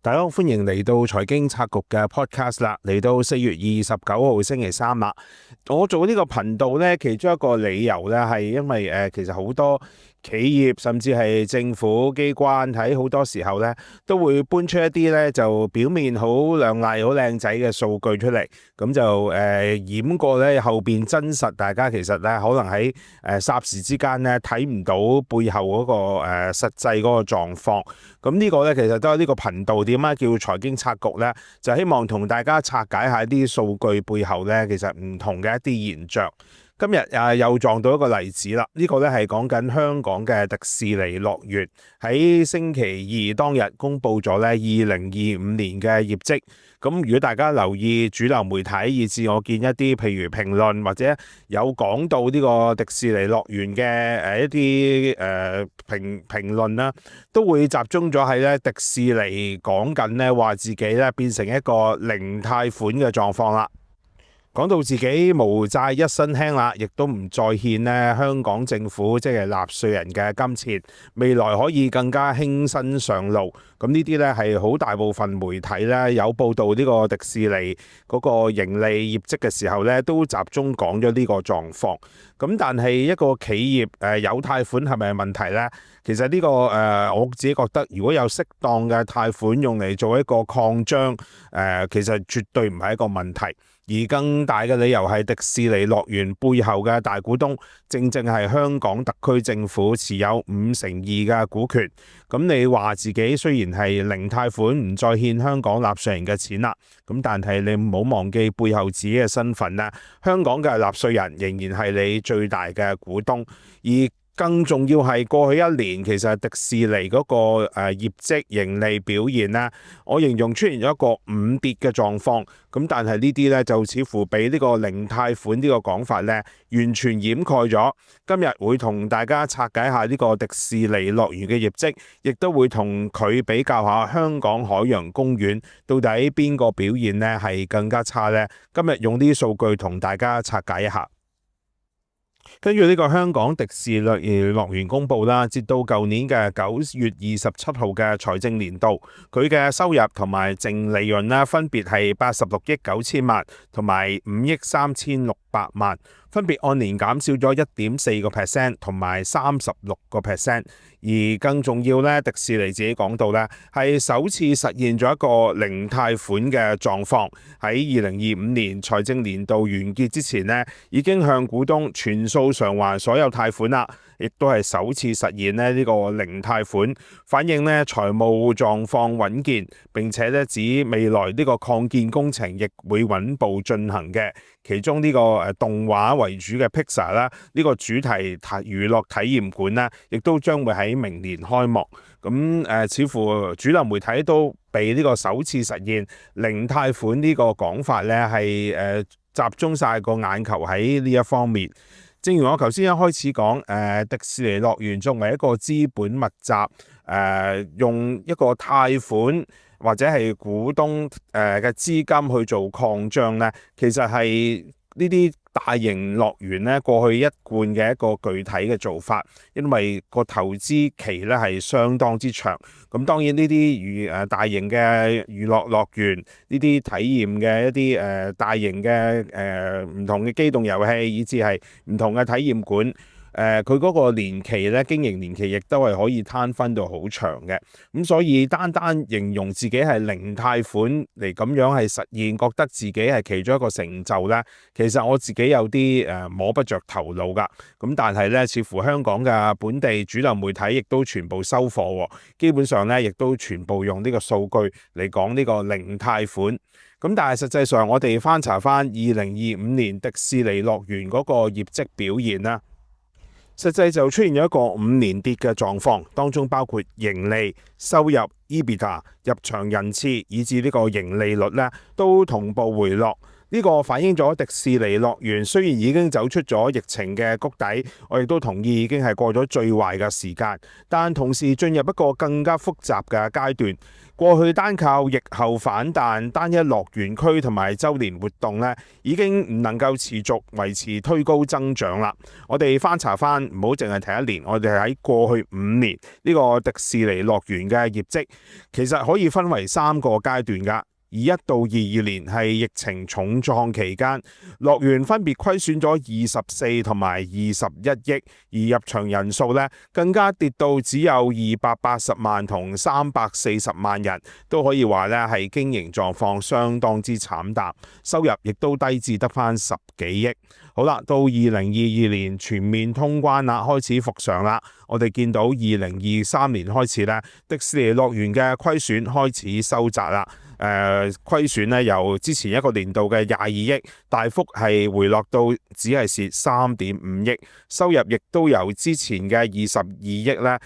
大家好，歡迎嚟到財經策局嘅 podcast 啦，嚟到4月29號星期三啦。我做呢個頻道呢，其中一個理由呢，係因為其實好多企業甚至係政府機關喺好多時候呢，都會搬出一啲呢就表面好亮麗、好靚仔嘅數據出嚟，咁就掩過呢後邊真實，大家其實呢可能喺霎時之間呢睇唔到背後嗰個實際嗰個狀況。咁呢個呢，其實都係呢個頻道點解叫財經策局呢？就希望同大家拆解下啲數據背後呢，其實唔同嘅一啲現象。今日又撞到一個例子啦，呢個呢係講緊香港嘅迪士尼樂園喺星期二當日公布咗呢2025年嘅業績。咁如果大家留意主流媒體，以至我見一啲譬如評論或者有講到呢個迪士尼樂園嘅一啲評論啦，都會集中咗喺咧迪士尼講緊咧話自己咧變成一個零貸款嘅狀況啦。講到自己無債一身輕啦，亦都唔再欠咧香港政府即係納稅人嘅金錢，未來可以更加輕身上路。咁呢啲咧係好大部分媒體咧有報道呢個迪士尼嗰個盈利業績嘅時候咧，都集中講咗呢個狀況。咁但係一個企業有貸款係咪問題呢？其實呢個我自己覺得，如果有適當嘅貸款用嚟做一個擴張，其實絕對唔係一個問題。而更大嘅理由係迪士尼樂園背後嘅大股東，正正係香港特區政府持有52%嘅股權。咁你話自己雖然係零貸款，唔再欠香港納稅人嘅錢啦，咁但係你唔好忘記背後自己嘅身份啦。香港嘅納稅人仍然係你最大嘅股東，而更重要係過去一年其實迪士尼嗰個業績盈利表現咧，我形容出現咗一個五跌嘅狀況。咁但係呢啲咧就似乎俾呢個零貸款呢個講法咧完全掩蓋咗。今日會同大家拆解下呢個迪士尼樂園嘅業績，亦都會同佢比較下香港海洋公園到底邊個表現咧係更加差呢？今日用啲數據同大家拆解一下。跟住呢個香港迪士尼樂園公布啦，截到舊年嘅9月27號嘅財政年度，佢嘅收入同埋淨利潤啦，分別係86億9千萬同埋5億3600萬，分別按年減少咗1.4% 同埋36%。而更重要咧，迪士尼自己講到咧，係首次實現咗一個零貸款嘅狀況。喺2025年財政年度完結之前咧，已經向股東全數償還所有貸款啦，亦都係首次實現咧呢個零貸款，反映咧財務狀況穩健，並且咧指未來呢個擴建工程亦會穩步進行嘅。其中呢個動畫為主嘅 Pixar 啦，呢個主題娛樂體驗館咧，亦都將會喺明年開幕。咁似乎主流媒體都被呢個首次實現零貸款呢個講法咧，係集中晒個眼球喺呢一方面。正如我頭先一開始講，迪士尼樂園作為一個資本密集，用一個貸款或者係股東嘅資金去做擴張咧，其實係呢啲大型樂園咧過去一貫嘅一個具體嘅做法，因為個投資期咧係相當之長。咁當然呢啲大型嘅娛樂樂園，呢啲體驗嘅一啲大型嘅唔同嘅機動遊戲，以至係唔同嘅體驗館。佢嗰個年期咧，經營年期亦都係可以攤分到好長嘅。咁所以單形容自己係零貸款嚟咁樣係實現，覺得自己係其中一個成就咧，其實我自己有啲摸不着頭腦噶。咁但係咧，似乎香港嘅本地主流媒體亦都全部收貨，基本上咧亦都全部用呢個數據嚟講呢個零貸款。咁但係實際上我哋翻查翻2025年迪士尼樂園嗰個業績表現啦，實際就出現咗一個5年跌嘅狀況，當中包括盈利、收入、EBITDA、入場人次以至呢個盈利率咧都同步回落。呢個反映咗迪士尼樂園雖然已經走出咗疫情嘅谷底，我亦都同意已經係過咗最壞嘅時間，但同時進入一個更加複雜嘅階段。過去單靠疫後反彈、單一樂園區同埋週年活動呢，已經唔能夠持續維持推高增長啦。我哋翻查翻，唔好淨係睇一年，我哋喺過去5年呢個迪士尼樂園嘅業績，其實可以分為3個階段㗎。21到22年係疫情重創期間，樂園分別虧損咗24同埋21億，而入場人數咧更加跌到只有280萬同340萬人，都可以話咧係經營狀況相當之慘淡，收入亦都低至得返10幾億。好啦，到2022年全面通關啦，開始復常啦，我哋見到2023年開始咧，迪士尼樂園嘅虧損開始收窄啦。虧損咧由之前一個年度嘅22億大幅係回落到只係蝕3.5億，收入亦都由之前嘅22億咧，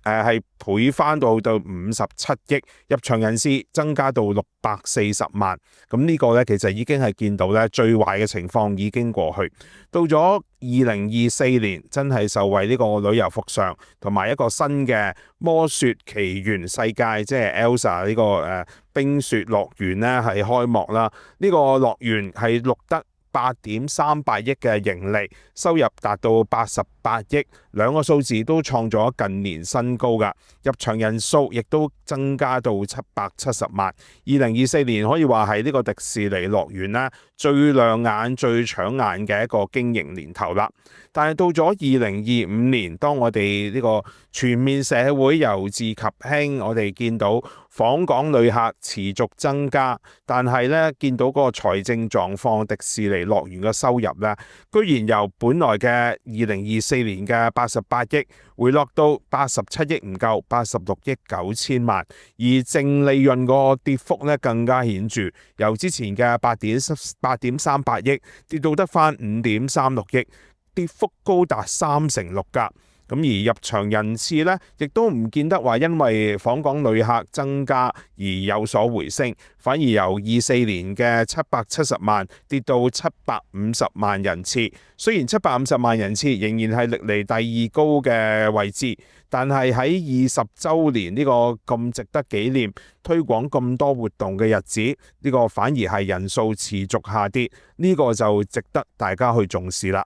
係倍翻到57億，入場人次增加到640萬，咁呢個咧其實已經係見到咧最壞嘅情況已經過去，到咗2024年真係受惠呢個旅遊復常同埋一個新嘅魔雪奇緣世界，即係 Elsa 呢個冰雪樂園咧係開幕啦。呢個樂園係錄得8.38億嘅盈利，收入達到88億，兩個數字都創咗近年新高㗎。入場人數亦都增加到770萬。2024年可以話係呢個迪士尼樂園咧最亮眼、最搶眼嘅一個經營年頭啦。但係到咗2025年，當我哋呢個全面社會由治及興，我哋見到訪港旅客持續增加，但係咧見到嗰個財政狀況，迪士尼樂園嘅收入咧，居然由本來嘅2024年嘅88億回落到87億唔夠，86億9千萬，而淨利潤個跌幅咧更加顯著，由之前嘅8.38億跌到得返5.36億，跌幅高達36%㗎。咁而入場人次咧，亦都唔見得話因為訪港旅客增加而有所回升，反而由24年嘅770萬跌到750萬人次。雖然750萬人次仍然係歷嚟第2高嘅位置，但係喺20週年呢個咁值得紀念、推廣咁多活動嘅日子，呢個反而係人數持續下跌，呢個就值得大家去重視啦。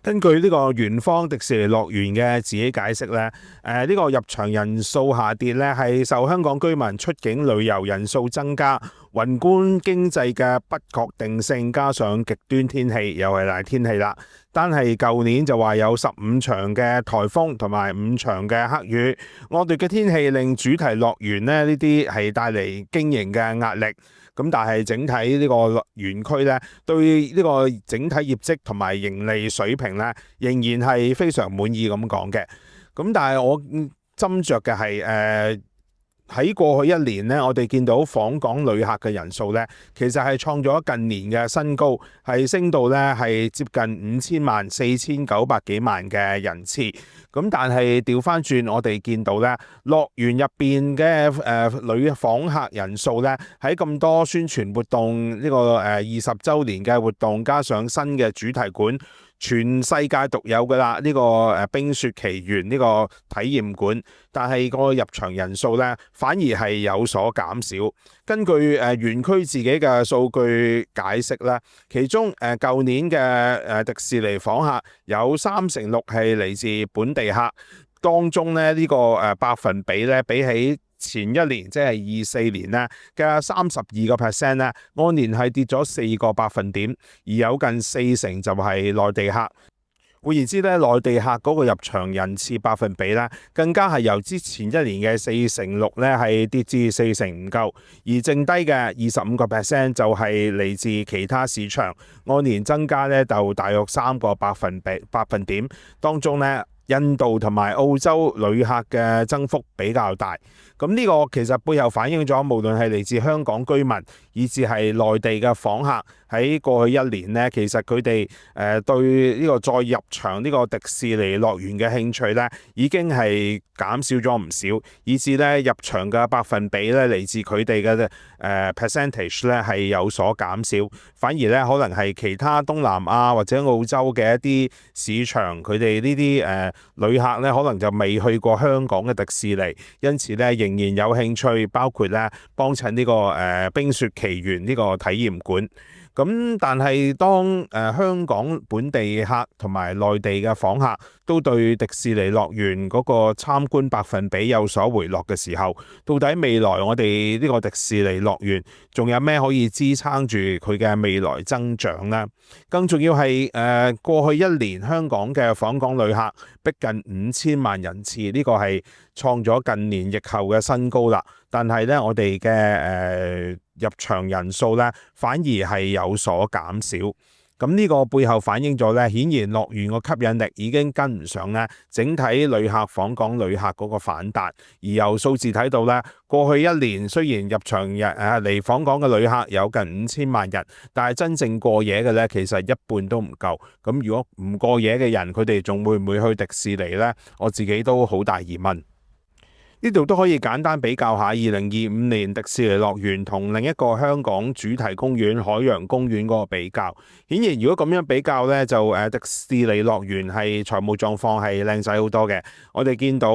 根據呢個園方迪士尼樂園嘅自己解釋咧，呢個入場人數下跌咧係受香港居民出境旅遊人數增加、宏觀經濟嘅不確定性，加上極端天氣，又係賴天氣啦。單係舊年就話有15場嘅颱風同埋5場嘅黑雨，惡劣嘅天氣令主題樂園咧呢啲係帶嚟經營嘅壓力。咁但係整體呢個園區咧，對呢個整體業績同埋盈利水平咧，仍然係非常滿意咁講嘅。咁但係我斟酌嘅係喺過去1年咧，我哋見到訪港旅客嘅人數咧，其實係創咗近年嘅新高，係升到咧係接近5000萬、4900幾萬嘅人次。咁但係調翻轉，我哋見到咧，樂園入邊嘅旅訪客人數咧，喺咁多宣傳活動呢個20週年嘅活動，加上新嘅主題館，全世界獨有㗎啦，呢個冰雪奇緣呢個體驗館，但係個入場人數咧反而係有所減少。根據園區自己嘅數據解釋咧，其中舊年嘅迪士尼訪客有36%係嚟自本地客，當中咧呢個百分比咧比起前一年即係24年咧嘅32%咧，按年係跌咗4個百分點，而有近40%就係內地客。換言之咧，內地客嗰個入場人次百分比咧，更加係由之前一年嘅46%咧係跌至40%唔夠，而剩低嘅25%就係嚟自其他市場，按年增加咧就大約3個百分點，當中咧印度同埋澳洲旅客嘅增幅比較大。咁呢個其實背後反映咗，無論係嚟自香港居民，以至係內地嘅訪客，喺過去一年呢，其實佢哋對呢個再入場呢個迪士尼樂園嘅興趣呢，已經係減少咗唔少，以至呢入場嘅百分比呢，嚟自佢哋嘅percentage 呢係有所減少，反而呢，可能係其他東南亞或者澳洲嘅一啲市場，佢哋呢啲旅客呢，可能就未去過香港嘅迪士尼，因此呢，仍然有興趣，包括呢幫襯呢個冰雪奇緣呢個體驗館。咁但係當香港本地客同埋內地嘅訪客都對迪士尼樂園嗰個參觀百分比有所回落嘅時候，到底未來我哋呢個迪士尼樂園仲有咩可以支撐住佢嘅未來增長呢？更重要係過去一年香港嘅訪港旅客逼近5000萬人次，呢個係創咗近年疫後嘅新高啦。但係咧，我哋嘅入場人數咧，反而係有所減少。咁呢個背後反映咗咧，顯然樂園個吸引力已經跟唔上咧整體旅客訪港旅客嗰個反彈。而由數字睇到咧，過去一年雖然入場嚟訪港嘅旅客有近5000萬人，但係真正過夜嘅咧，其實一半都唔夠。咁如果唔過夜嘅人，佢哋仲會唔會去迪士尼呢？我自己都好大疑問。呢度都可以簡單比較下2025年迪士尼樂園同另一個香港主題公園海洋公園嗰個比較。顯然如果咁樣比較呢，就迪士尼樂園係財務狀況係靚仔好多嘅。我哋見到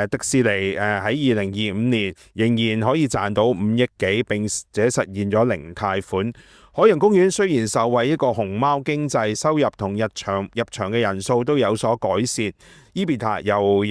迪士尼喺2025年仍然可以賺到5億幾，並且實現咗零貸款。海洋公園雖然受惠一個熊貓經濟，收入同入場嘅人數都有所改善，EBITDA 由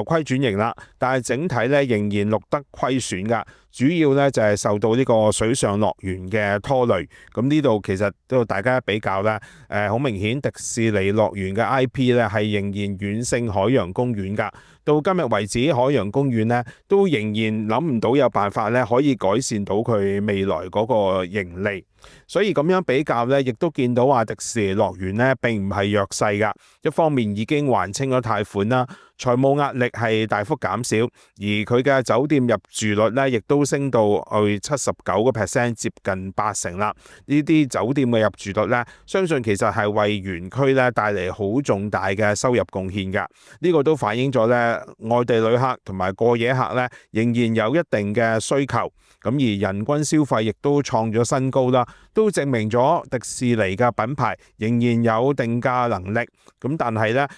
虧轉盈啦，但係整體咧仍然錄得虧損㗎。主要咧就係受到呢個水上樂園嘅拖累。咁呢度其實都大家比較咧，好明顯迪士尼樂園嘅 IP 咧係仍然遠勝海洋公園㗎。到今日為止，海洋公園咧都仍然諗唔到有辦法咧可以改善到佢未來嗰個盈利。所以咁樣比較咧，亦都見到話迪士尼樂園咧並唔係弱勢㗎。一方面已經還清咗貸款啦，財務壓力係大幅減少，而佢嘅酒店入住率咧亦都升到去79%，接近80%啦。呢啲酒店嘅入住率咧，相信其實係為園區咧帶嚟好重大嘅收入貢獻㗎。呢個都反映咗咧外地旅客同埋過夜客咧仍然有一定嘅需求。咁而人均消費亦都創咗新高啦，都證明咗迪士尼嘅品牌仍然有定價能力。咁但係咧，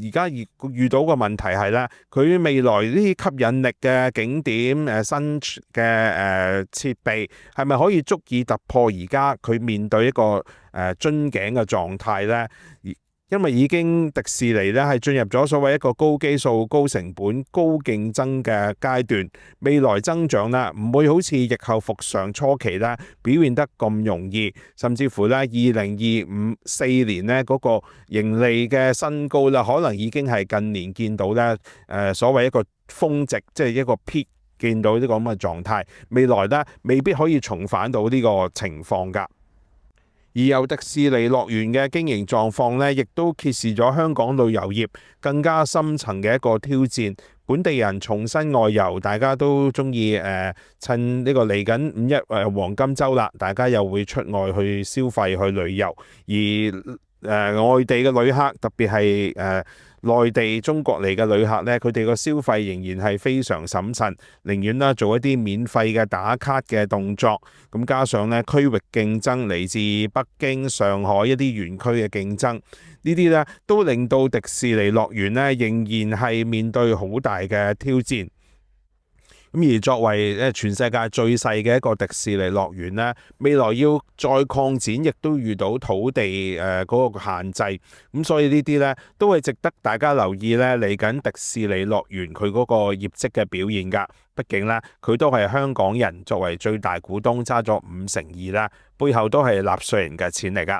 而家遇到個問題係咧，佢未來呢啲吸引力嘅景點新嘅設備係咪可以足以突破而家佢面對一個樽頸嘅狀態咧？因為已經迪士尼咧係進入咗所謂一個高基數、高成本、高競爭嘅階段，未來增長咧唔會好似疫後復常初期咧表現得咁容易，甚至乎咧2025-4年咧嗰個盈利嘅新高啦，可能已經係近年見到咧所謂一個峰值，即係一個 peak 見到呢個咁嘅狀態，未來咧未必可以重返到呢個情況㗎。而由迪士尼樂園嘅經營狀況咧，亦都揭示咗香港旅遊業更加深層嘅一個挑戰。本地人重新外遊，大家都中意趁呢個嚟緊5一黃金週啦，大家又會出外去消費去旅遊。而外地嘅旅客，特別係內地中國嚟嘅旅客咧，佢哋個消費仍然係非常審慎，寧願啦做一啲免費嘅打卡嘅動作。咁加上咧區域競爭嚟自北京、上海一啲園區嘅競爭，呢啲咧都令到迪士尼樂園咧仍然係面對好大嘅挑戰。咁而作為全世界最細嘅一個迪士尼樂園咧，未來要再擴展，亦都遇到土地嗰個限制。咁所以呢啲咧都係值得大家留意咧嚟緊迪士尼樂園佢嗰個業績嘅表現㗎。畢竟咧佢都係香港人作為最大股東揸咗52%啦，背後都係納稅人嘅錢嚟㗎。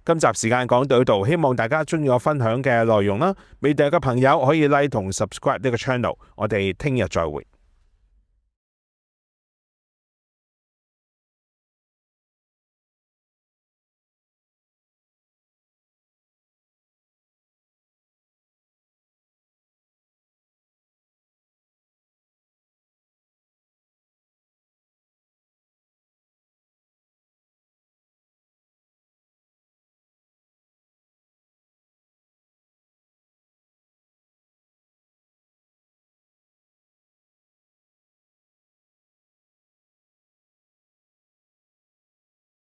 今集時間講到呢度，希望大家中意我分享嘅內容啦。未訂閱嘅朋友可以 like 同 subscribe 呢個 channel。我哋聽日再會。